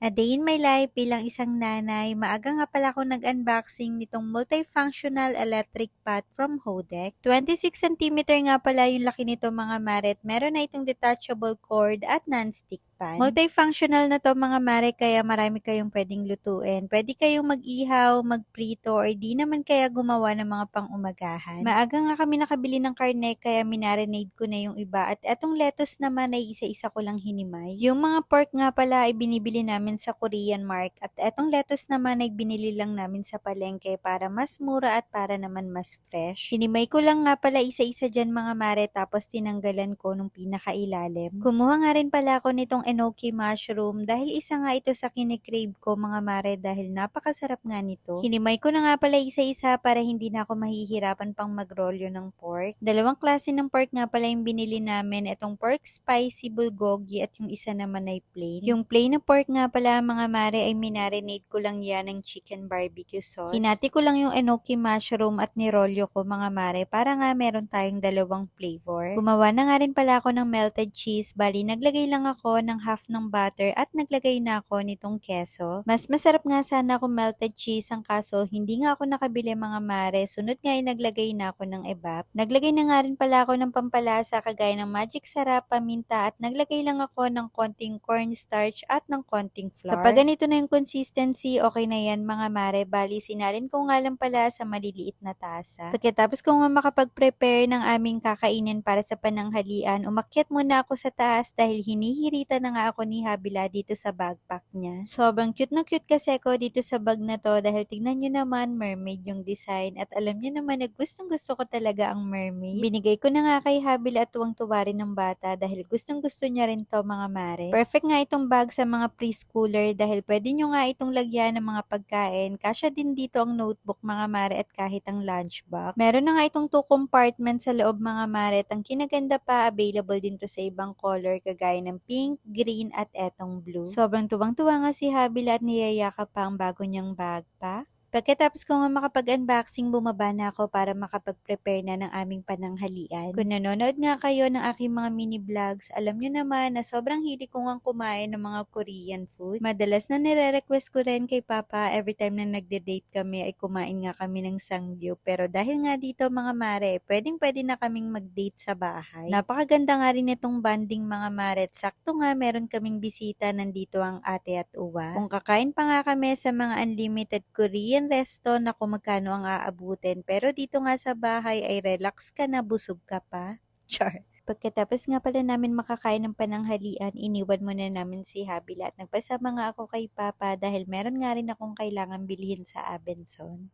A day in my life bilang isang nanay, maaga nga pala ako nag-unboxing nitong multifunctional electric pot from Hodek. 26 cm nga pala yung laki nito mga maret. Meron na itong detachable cord at non-stick pan. Multifunctional na to mga mare, kaya marami kayong pwedeng lutuin. Pwede kayong mag-ihaw, magprito, or di naman kaya gumawa ng mga pang-umagahan. Maaga nga kami nakabili ng karne, kaya minarinade ko na yung iba. At etong lettuce naman ay isa-isa ko lang hinimay. Yung mga pork nga pala ay binibili namin sa Korean Mark, at etong lettuce naman ay binili lang namin sa palengke para mas mura at para naman mas fresh. Hinimay ko lang nga pala isa-isa dyan mga mare, tapos tinanggalan ko nung pinakailalim. Kumuha nga rin pala ako nitong enoki mushroom dahil isa nga ito sa kinikrave ko mga mare, dahil napakasarap nga nito. Hinimay ko na nga pala isa-isa para hindi na ako mahihirapan pang magrolyo ng pork. Dalawang klase ng pork nga pala yung binili namin, itong pork spicy bulgogi at yung isa naman ay plain. Yung plain na pork nga pala mga mare ay minarinate ko lang yan ng chicken barbecue sauce. Hinati ko lang yung enoki mushroom at nirolyo ko mga mare para nga meron tayong dalawang flavor. Gumawa na nga rin pala ako ng melted cheese, bali naglagay lang ako ng half ng butter at naglagay na ako nitong keso. Mas masarap nga sana kung melted cheese, ang kaso hindi nga ako nakabili mga mare, sunod nga ay naglagay na ako ng evap. Naglagay na nga rin pala ako ng pampalasa kagaya ng magic sarap, paminta, at naglagay lang ako ng konting cornstarch at ng konting flour. Kapag ganito na yung consistency, okay na yan mga mare. Bali, sinalin ko nga lang pala sa maliliit na tasa. Pagkatapos ko nga makapag-prepare ng aming kakainin para sa pananghalian, umakyat muna ako sa taas dahil hinihirita na nga ako ni Habila dito sa backpack niya. Sobrang cute na cute kasi ako dito sa bag na to, dahil tignan nyo naman, mermaid yung design, at alam nyo naman na gustong gusto ko talaga ang mermaid. Binigay ko na nga kay Habila at tuwang-tuwa rin ng bata dahil gustong gusto niya rin to mga mare. Perfect nga itong bag sa mga preschooler dahil pwede nyo nga itong lagyan ng mga pagkain. Kasya din dito ang notebook mga mare at kahit ang lunchbox. Meron na nga itong 2 compartments sa loob mga mare, at ang kinaganda pa, available din to sa ibang color kagaya ng pink, green, at etong blue. Sobrang tuwang-tuwa nga si Habila at niyayakap pa ang bago niyang backpack. Pagkatapos ko nga makapag-unboxing, bumaba na ako para makapag-prepare na ng aming pananghalian. Kung nanonood nga kayo ng aking mga mini vlogs, alam nyo naman na sobrang hilig ko nga kumain ng mga Korean food. Madalas na nire-request ko rin kay Papa every time na nagde-date kami ay kumain nga kami ng sangyup. Pero dahil nga dito mga mare, pwedeng-pwede na kaming mag-date sa bahay. Napakaganda nga rin itong banding mga mare. Sakto nga meron kaming bisita, nandito ang ate at uwa. Kung kakain pa nga kami sa mga unlimited Korean resto na kung magkano ang aabutin, pero dito nga sa bahay ay relax ka na, busog ka pa. Char. Pagkatapos nga pala namin makakain ng pananghalian, iniwan muna namin si Habila at nagpasama nga ako kay Papa dahil meron nga rin akong kailangan bilhin sa Abenson.